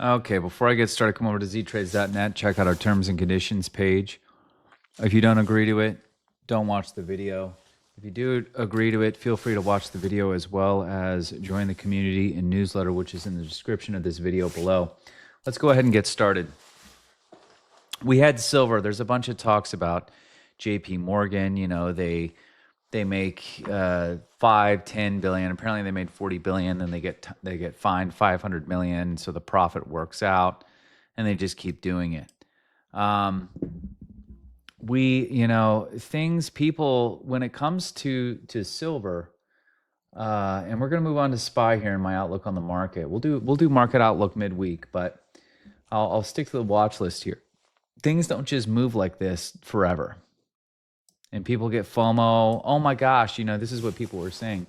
Okay, before I get started, come over to ZTRADEZ.net, check out our terms and conditions page. If you don't agree to it, don't watch the video. If you do agree to it, feel free to watch the video as well as join the community and newsletter, which is in the description of this video below. Let's go ahead and get started. We had silver. There's a bunch of talks about JP Morgan. You know, they make 5-10 billion. Apparently they made 40 billion, then they get fined 500 million, so the profit works out, and they just keep doing it. People, when it comes to silver, and we're going to move on to SPY here in my outlook on the market. We'll do market outlook midweek, but I'll stick to the watch list here. Things don't just move like this forever. And people get FOMO. Oh my gosh, this is what people were saying.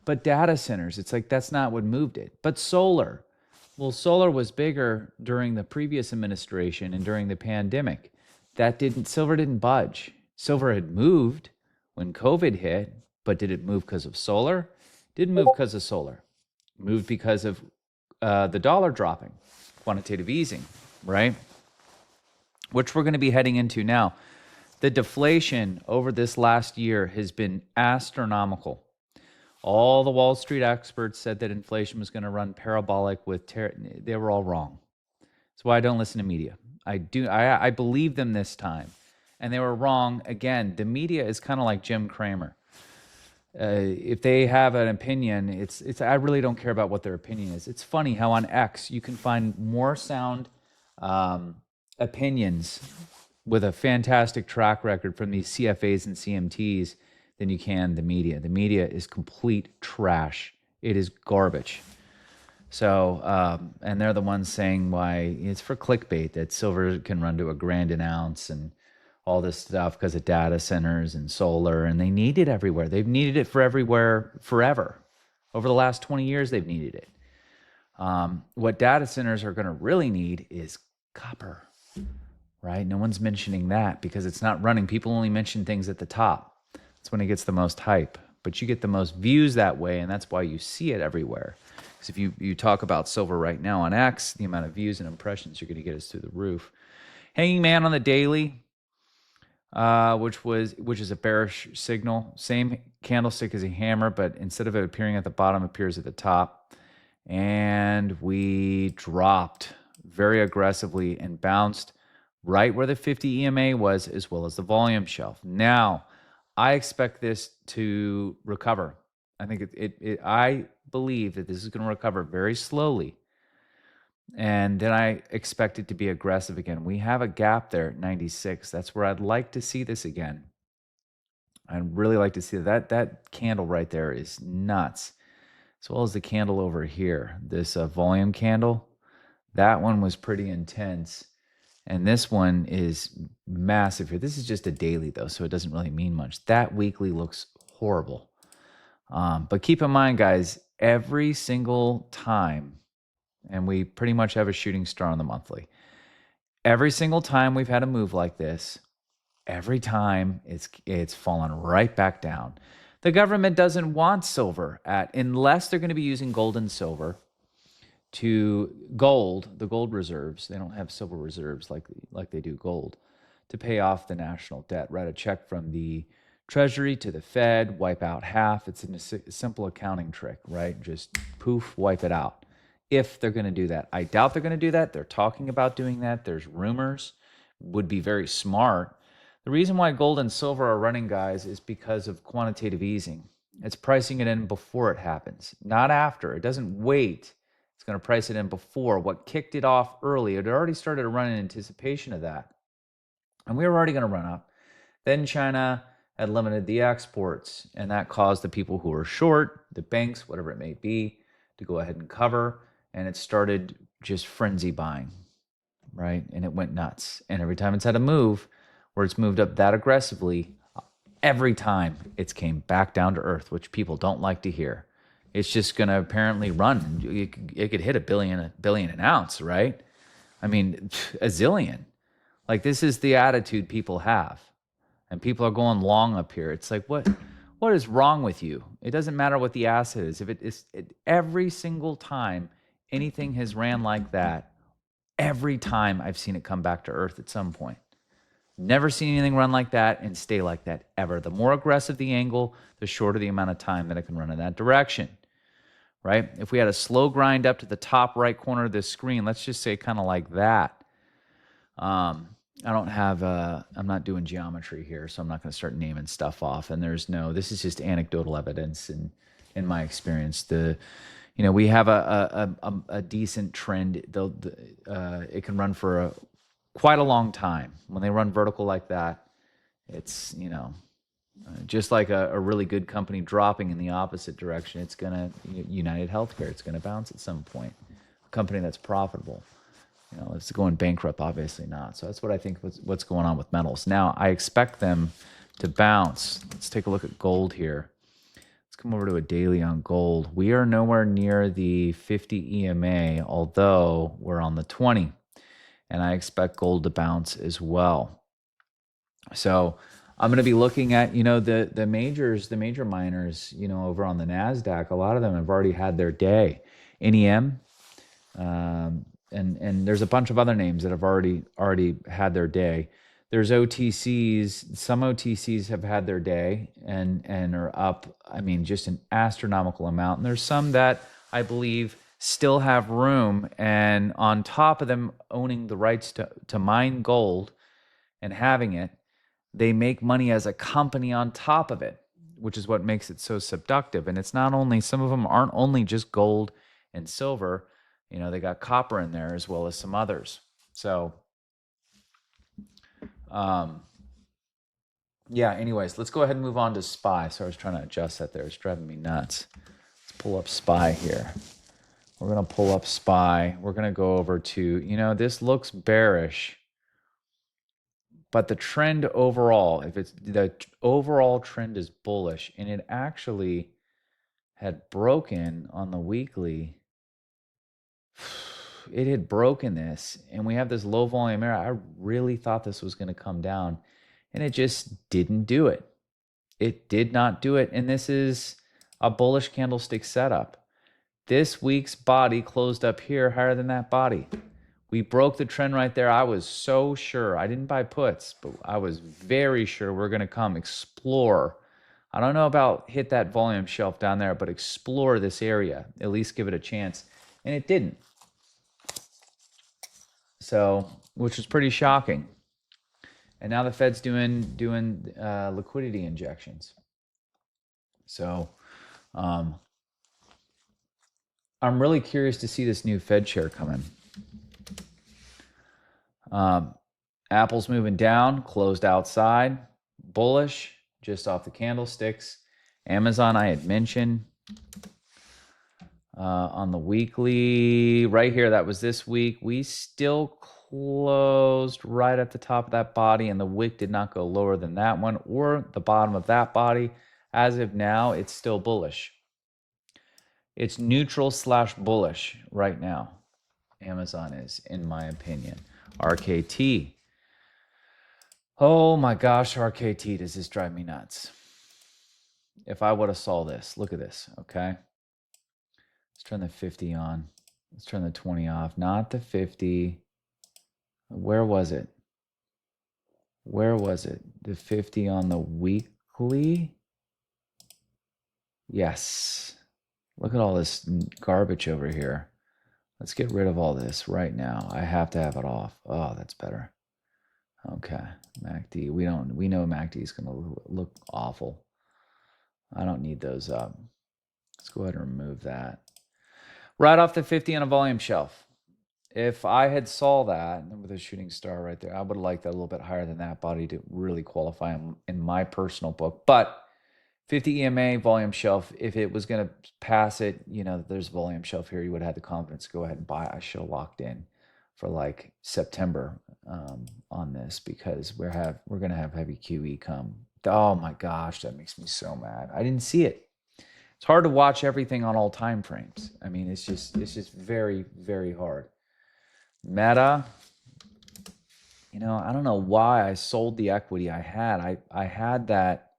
But data centers, it's like that's not what moved it. But solar. Well, solar was bigger during the previous administration and during the pandemic. Silver didn't budge. Silver had moved when COVID hit, but did it move because of solar? Didn't move because of solar. Moved because of the dollar dropping, quantitative easing, right? Which we're going to be heading into now. The deflation over this last year has been astronomical. All the Wall Street experts said that inflation was going to run parabolic they were all wrong. That's why I don't listen to media. I believe them this time. And they were wrong. Again, the media is kind of like Jim Cramer. If they have an opinion, I really don't care about what their opinion is. It's funny how on X you can find more sound opinions with a fantastic track record from these CFAs and CMTs than you can the media. The media is complete trash. It is garbage. So, and they're the ones saying why it's for clickbait that silver can run to $1,000 an ounce and all this stuff because of data centers and solar, and they need it everywhere. They've needed it for everywhere forever. Over the last 20 years, they've needed it. What data centers are going to really need is copper. Right? No one's mentioning that because it's not running. People only mention things at the top. That's when it gets the most hype. But you get the most views that way, and that's why you see it everywhere. Because if you talk about silver right now on X, the amount of views and impressions you're going to get is through the roof. Hanging man on the daily, which is a bearish signal. Same candlestick as a hammer, but instead of it appearing at the bottom, it appears at the top. And we dropped very aggressively and bounced right where the 50 EMA was, as well as the volume shelf. Now, I expect this to recover. I think I believe that this is going to recover very slowly. And then I expect it to be aggressive again. We have a gap there at 96. That's where I'd like to see this again. I'd really like to see that. That candle right there is nuts. As well as the candle over here. This volume candle, that one was pretty intense. And this one is massive here. This is just a daily, though, so it doesn't really mean much. That weekly looks horrible. But keep in mind, guys, every single time, and we pretty much have a shooting star on the monthly, every single time we've had a move like this, every time it's fallen right back down. The government doesn't want silver unless they're going to be using gold and silver to the gold reserves. They don't have silver reserves like they do gold to pay off the national debt. Write a check from the Treasury to the Fed, wipe out half. It's a simple accounting trick, right? Just poof, wipe it out. If they're going to do that. I doubt they're going to do that. They're talking about doing that. There's rumors. Would be very smart. The reason why gold and silver are running, guys, is because of quantitative easing. It's pricing it in before it happens, not after. It doesn't wait. It's going to price it in before. What kicked it off early, it had already started to run in anticipation of that. And we were already going to run up. Then China had limited the exports, and that caused the people who were short, the banks, whatever it may be, to go ahead and cover. And it started just frenzy buying, right? And it went nuts. And every time it's had a move where it's moved up that aggressively, every time it's came back down to earth, which people don't like to hear. It's just going to apparently run. It could hit a billion an ounce, right? I mean, a zillion. Like, this is the attitude people have. And people are going long up here. It's like, what is wrong with you? It doesn't matter what the asset is. If every single time anything has ran like that, Every time I've seen it come back to earth at some point. Never seen anything run like that and stay like that ever. The more aggressive the angle, the shorter the amount of time that it can run in that direction, right? If we had a slow grind up to the top right corner of this screen, let's just say kind of like that. I don't have, I'm not doing geometry here, so I'm not going to start naming stuff off. And this is just anecdotal evidence in my experience. We have a decent trend. It can run for quite a long time. When they run vertical like that, it's, just like a really good company dropping in the opposite direction. It's going to, United Healthcare, it's going to bounce at some point. A company that's profitable. It's going bankrupt, obviously not. So that's what I think what's going on with metals. Now, I expect them to bounce. Let's take a look at gold here. Let's come over to a daily on gold. We are nowhere near the 50 EMA, although we're on the 20. And I expect gold to bounce as well. So I'm going to be looking at, the major miners, over on the NASDAQ. A lot of them have already had their day. NEM, and there's a bunch of other names that have already had their day. There's OTCs. Some OTCs have had their day and are up, just an astronomical amount. And there's some that I believe still have room. And on top of them owning the rights to mine gold and having it, they make money as a company on top of it, which is what makes it so seductive. And it's not only, some of them aren't only just gold and silver. They got copper in there as well as some others. So, anyways, let's go ahead and move on to SPY. So I was trying to adjust that there. It's driving me nuts. Let's pull up SPY here. We're going to pull up SPY. We're going to go over to, this looks bearish. But the trend overall, the overall trend is bullish, and it actually had broken on the weekly. It had broken this, and we have this low volume area. I really thought this was going to come down, and it just didn't do it. It did not do it, and this is a bullish candlestick setup. This week's body closed up here higher than that body. We broke the trend right there. I was so sure. I didn't buy puts, but I was very sure we're going to come explore. I don't know about hit that volume shelf down there, but explore this area. At least give it a chance. And it didn't. So, which was pretty shocking. And now the Fed's doing liquidity injections. So, I'm really curious to see this new Fed chair come in. Apple's moving down, closed outside, bullish, just off the candlesticks. Amazon, I had mentioned on the weekly right here. That was this week. We still closed right at the top of that body, and the wick did not go lower than that one or the bottom of that body. As of now, it's still bullish. It's neutral / bullish right now. Amazon is, in my opinion. RKT. Oh my gosh, RKT, does this drive me nuts? If I would have saw this, look at this, okay? Let's turn the 50 on. Let's turn the 20 off. Not the 50. Where was it? Where was it? The 50 on the weekly? Yes. Look at all this garbage over here. Let's get rid of all this right now. I have to have it off. Oh, that's better. Okay, MACD. We know MACD is going to look awful. I don't need those up. Let's go ahead and remove that. Right off the 50 on a volume shelf. If I had saw that with a shooting star right there, I would have liked that a little bit higher than that body to really qualify in my personal book. But 50 EMA volume shelf, if it was going to pass it, there's a volume shelf here, you would have had the confidence to go ahead and buy. I should have locked in for like September on this, because we're going to have heavy QE come. Oh my gosh, that makes me so mad. I didn't see it. It's hard to watch everything on all time frames. It's just very, very hard. Meta, I don't know why I sold the equity I had. I had that.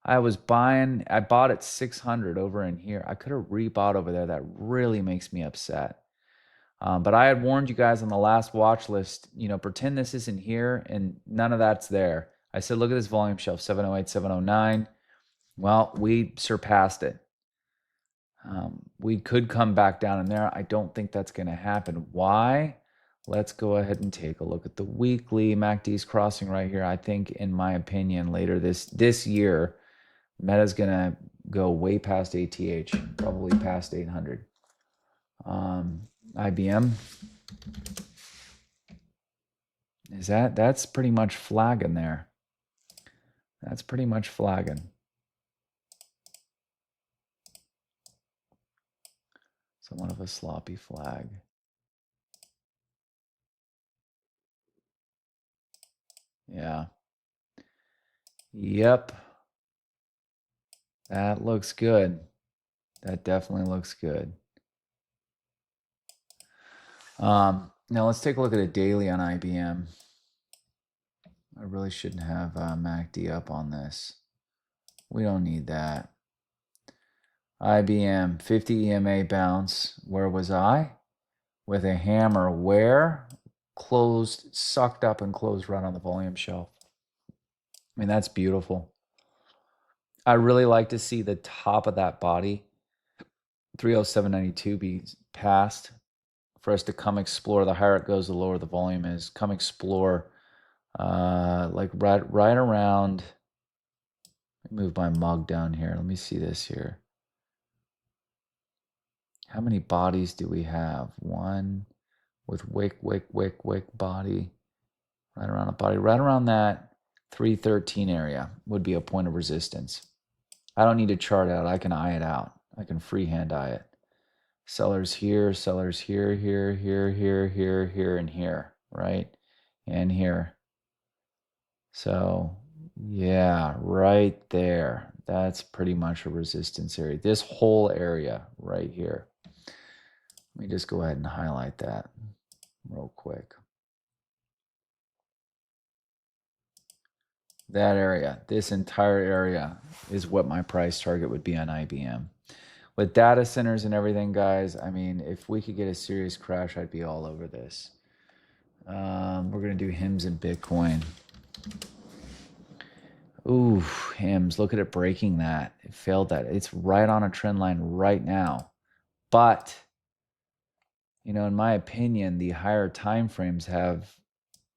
I bought at 600 over in here. I could have rebought over there. That really makes me upset. But I had warned you guys on the last watch list, pretend this isn't here and none of that's there. I said, look at this volume shelf, 708, 709. Well, we surpassed it. We could come back down in there. I don't think that's going to happen. Why? Let's go ahead and take a look at the weekly. MACD's crossing right here. I think, in my opinion, later this year, Meta's going to go way past ATH, probably past 800. IBM. That's pretty much flagging there. That's pretty much flagging. Somewhat of a sloppy flag. Yeah. Yep. That looks good. That definitely looks good. Now let's take a look at a daily on IBM. I really shouldn't have MACD up on this. We don't need that. IBM 50 EMA bounce. Where was I? With a hammer where? Closed, sucked up and closed right on the volume shelf. I mean, that's beautiful. I really like to see the top of that body, 307.92, be passed for us to come explore. The higher it goes, the lower the volume is. Come explore like right around. Move my mug down here. Let me see this here. How many bodies do we have? One with wick body. Right around a body. Right around that 313 area would be a point of resistance. I don't need to chart out. I can eye it out. I can freehand eye it. Sellers here, here, and here, right? And here. So, yeah, right there. That's pretty much a resistance area. This whole area right here. Let me just go ahead and highlight that real quick. That area, this entire area is what my price target would be on IBM. With data centers and everything, guys, I mean, if we could get a serious crash, I'd be all over this. We're going to do HIMS and Bitcoin. Ooh, HIMS, look at it breaking that. It failed that. It's right on a trend line right now. But, in my opinion, the higher time frames have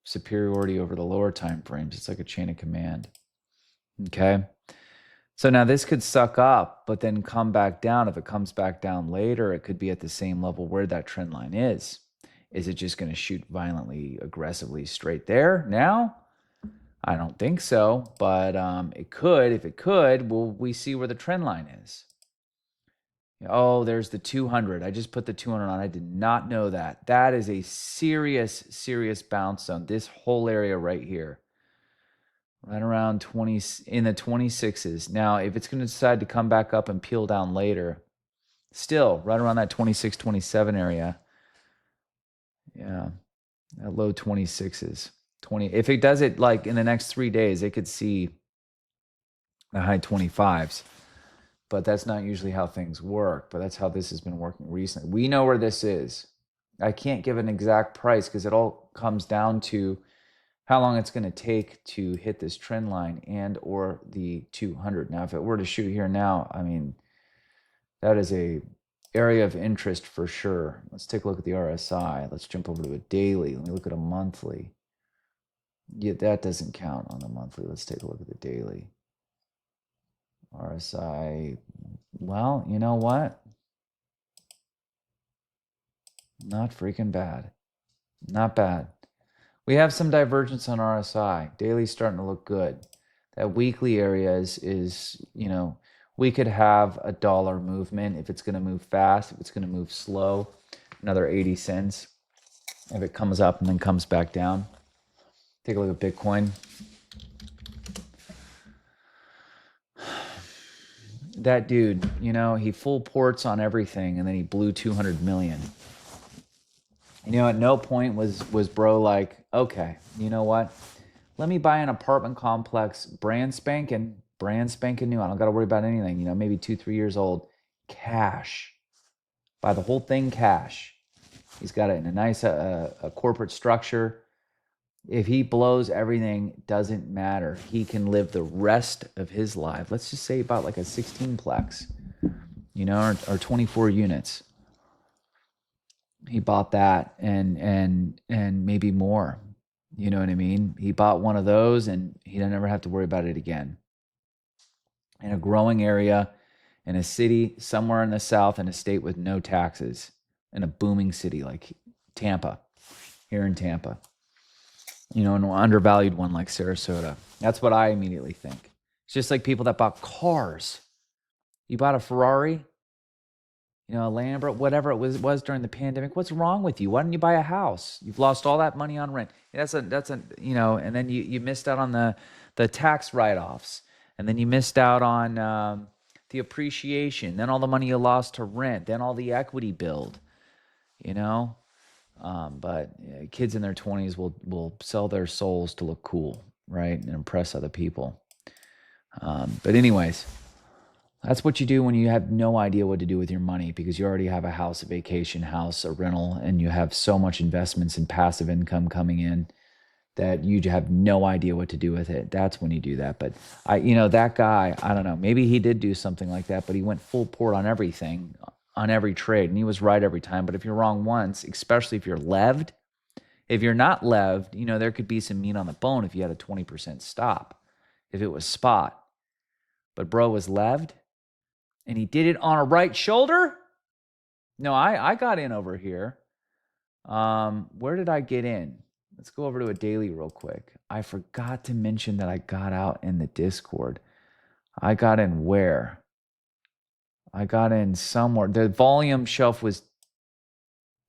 superiority over the lower time frames. It's like a chain of command. Okay? So now this could suck up, but then come back down. If it comes back down later, it could be at the same level where that trend line is. Is it just going to shoot violently, aggressively straight there now? I don't think so, but it could. If it could, will we see where the trend line is? Oh, there's the 200. I just put the 200 on. I did not know that. That is a serious bounce zone. This whole area right here. Right around 20, in the 26s. Now, if it's going to decide to come back up and peel down later, still right around that 26, 27 area. Yeah, that low 26s. 20. If it does it like in the next 3 days, it could see the high 25s. But that's not usually how things work. But that's how this has been working recently. We know where this is. I can't give an exact price because it all comes down to how long it's going to take to hit this trend line and or the 200. Now, if it were to shoot here now, I mean, that is a area of interest for sure. Let's take a look at the RSI. Let's jump over to a daily. Let me look at a monthly. Yeah, that doesn't count on the monthly. Let's take a look at the daily. RSI, well, you know what? Not freaking bad. Not bad. We have some divergence on RSI. Daily's starting to look good. That weekly area is we could have a dollar movement if it's going to move fast, if it's going to move slow, another 80 cents. If it comes up and then comes back down. Take a look at Bitcoin. That dude, he full ports on everything and then he blew 200 million. At no point was bro like, okay, you know what? Let me buy an apartment complex, brand spanking new. I don't got to worry about anything, maybe 2-3 years old. Cash. Buy the whole thing cash. He's got it in a nice a corporate structure. If he blows everything, doesn't matter. He can live the rest of his life. Let's just say about like a 16-plex, you know, or 24 units. He bought that and maybe more. You know what I mean? He bought one of those and he'll never have to worry about it again. In a growing area, in a city somewhere in the South, in a state with no taxes, in a booming city like Tampa, here in Tampa. You know, an undervalued one like Sarasota. That's what I immediately think. It's just like people that bought cars. You bought a Ferrari, you know, a Lamborghini, whatever it was during the pandemic. What's wrong with you? Why didn't you buy a house? You've lost all that money on rent. That's a you know, and then you missed out on the tax write-offs, and then you missed out on the appreciation, then all the money you lost to rent, then all the equity build, you know. But kids in their 20s will sell their souls to look cool, right, and impress other people. But anyways, that's what you do when you have no idea what to do with your money because you already have a house, a vacation house, a rental, and you have so much investments and passive income coming in that you have no idea what to do with it. That's when you do that. But that guy, I don't know, maybe he did do something like that, but he went full port on everything, on every trade, and he was right every time. But if you're wrong once, especially if you're leved, if you're not leved, there could be some meat on the bone if you had a 20% stop, if it was spot. But bro was leved, and he did it on a right shoulder? No, I got in over here. Where did I get in? Let's go over to a daily real quick. I forgot to mention that I got out in the Discord. I got in where? I got in somewhere. The volume shelf was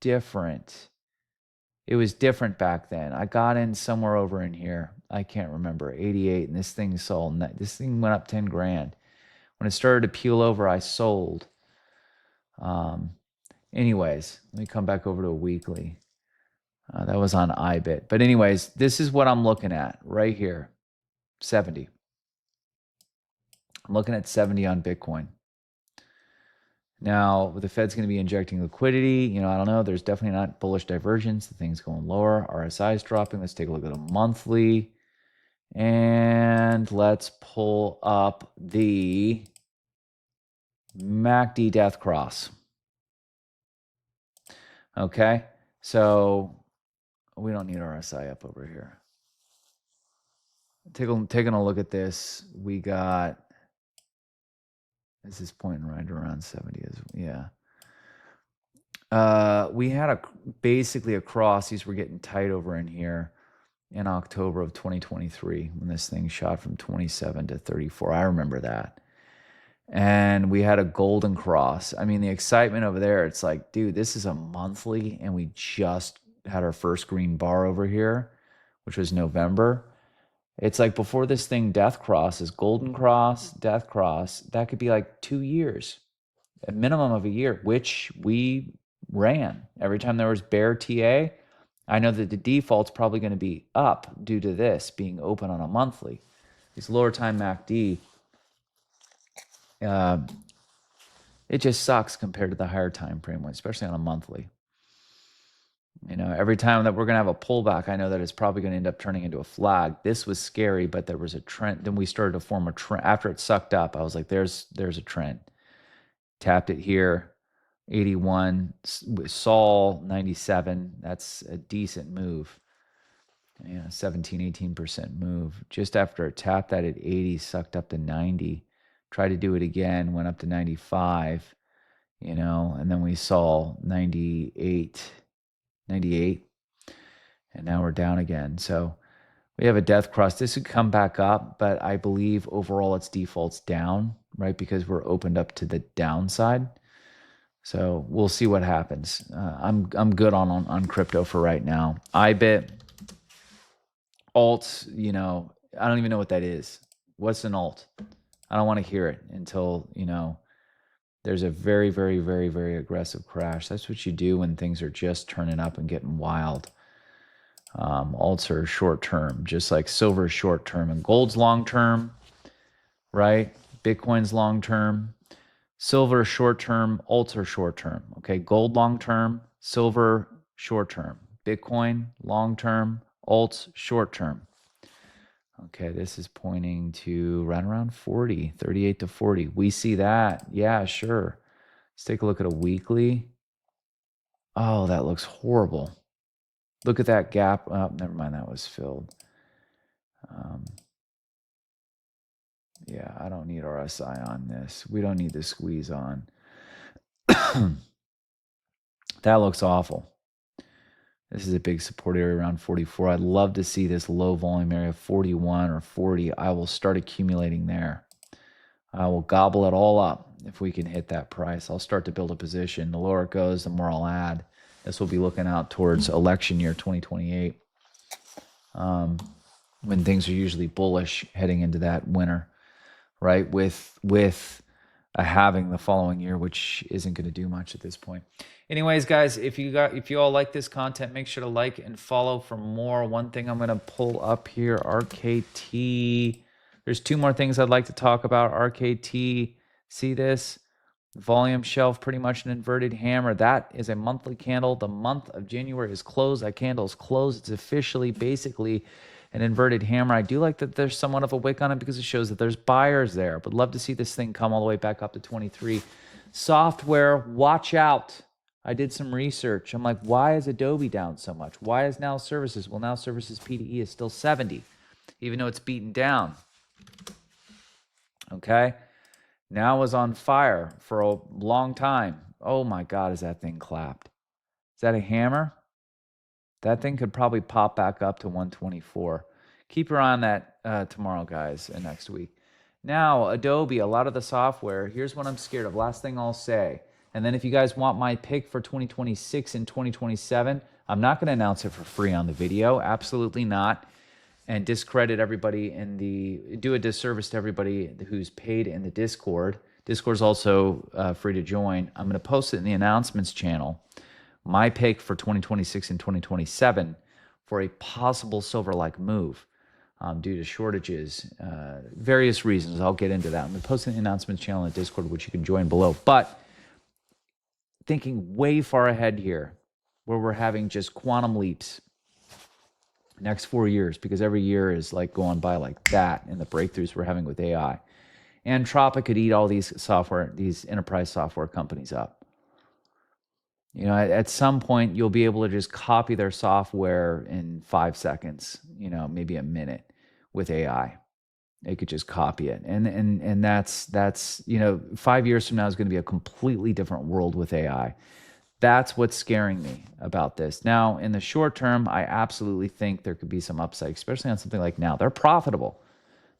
different. It was different back then. I got in somewhere over in here. I can't remember. 88, and this thing sold. This thing went up 10 grand. When it started to peel over, I sold. Anyways, let me come back over to a weekly. That was on IBIT. But anyways, this is what I'm looking at right here. 70. I'm looking at 70 on Bitcoin. Now, the Fed's going to be injecting liquidity. I don't know. There's definitely not bullish divergence. The thing's going lower. RSI is dropping. Let's take a look at a monthly. And let's pull up the MACD death cross. Okay, so we don't need RSI up over here. Taking a look at this, we got, this is pointing right around 70. We had basically a cross. These were getting tight over in here in October of 2023 when this thing shot from 27 to 34. I remember that. And we had a golden cross. I mean, the excitement over there, it's like, dude, this is a monthly, and we just had our first green bar over here, which was November. It's like before this thing death crosses, golden cross, death cross, that could be like 2 years, a minimum of a year, which we ran. Every time there was bear TA, I know that the default's probably going to be up due to this being open on a monthly. These lower time MACD, it just sucks compared to the higher time frame one, especially on a monthly. Every time that we're going to have a pullback, I know that it's probably going to end up turning into a flag. This was scary, but there was a trend. Then we started to form a trend. After it sucked up, I was like, there's a trend. Tapped it here, 81, saw 97. That's a decent move. 17, 18% move. Just after it tapped that at 80, sucked up to 90. Tried to do it again, went up to 95, and then we saw 98, and now we're down again. So we have a death cross. This would come back up, but I believe overall its default's down, right? Because we're opened up to the downside. So we'll see what happens. I'm good on crypto for right now. IBIT, alts, I don't even know what that is. What's an alt? I don't want to hear it until, there's a very, very, very, very aggressive crash. That's what you do when things are just turning up and getting wild. Alts are short term, just like silver is short term, and gold's long term, right? Bitcoin's long term. Silver is short term, alts are short term. Okay, gold long term, silver short term. Bitcoin, long term. Alts, short term. Okay, this is pointing to right around 40, 38 to 40. We see that. Yeah, sure. Let's take a look at a weekly. Oh, that looks horrible. Look at that gap. Oh, never mind, that was filled. Yeah, I don't need RSI on this. We don't need the squeeze on. That looks awful. This is a big support area around 44. I'd love to see this low volume area, 41 or 40. I will start accumulating there. I will gobble it all up if we can hit that price. I'll start to build a position. The lower it goes, the more I'll add. This will be looking out towards election year 2028, when things are usually bullish heading into that winter, right? With a halving the following year, which isn't going to do much at this point. Anyways, guys, if you all like this content, make sure to like and follow for more. One thing I'm going to pull up here, RKT. There's two more things I'd like to talk about. RKT, see this? Volume shelf, pretty much an inverted hammer. That is a monthly candle. The month of January is closed. That candle is closed. It's officially basically an inverted hammer. I do like that there's somewhat of a wick on it because it shows that there's buyers there, but love to see this thing come all the way back up to 23. Software, watch out. I did some research. I'm like, why is Adobe down so much? Why is Now Services? Well, Now Services PDE is still 70, even though it's beaten down. Okay. Now was on fire for a long time. Oh my God, is that thing clapped? Is that a hammer? That thing could probably pop back up to 124. Keep your eye on that tomorrow, guys, and next week. Now, Adobe, a lot of the software, here's what I'm scared of. Last thing I'll say. And then if you guys want my pick for 2026 and 2027, I'm not going to announce it for free on the video. Absolutely not. And discredit everybody do a disservice to everybody who's paid in the Discord. Discord's also free to join. I'm going to post it in the announcements channel. My pick for 2026 and 2027 for a possible silver-like move due to shortages, various reasons. I'll get into that. I'm going to post it in the announcements channel in the Discord, which you can join below. But thinking way far ahead here, where we're having just quantum leaps next 4 years, because every year is like going by like that, and the breakthroughs we're having with AI. Anthropic could eat all these enterprise software companies up. You know, at some point, you'll be able to just copy their software in 5 seconds, you know, maybe a minute with AI. They could just copy it. And that's, you know, 5 years from now is going to be a completely different world with AI. That's what's scaring me about this. Now, in the short term, I absolutely think there could be some upside, especially on something like Now. They're profitable.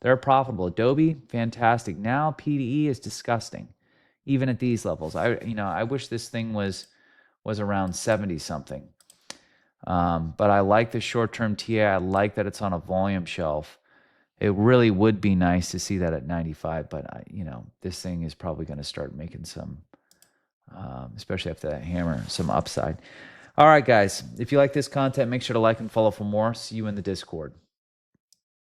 They're profitable. Adobe, fantastic. Now, PDE is disgusting, even at these levels. I wish this thing was around 70 something. But I like the short-term TA. I like that it's on a volume shelf. It really would be nice to see that at 95, but this thing is probably going to start making some, especially after that hammer, some upside. All right, guys, if you like this content, make sure to like and follow for more. See you in the Discord.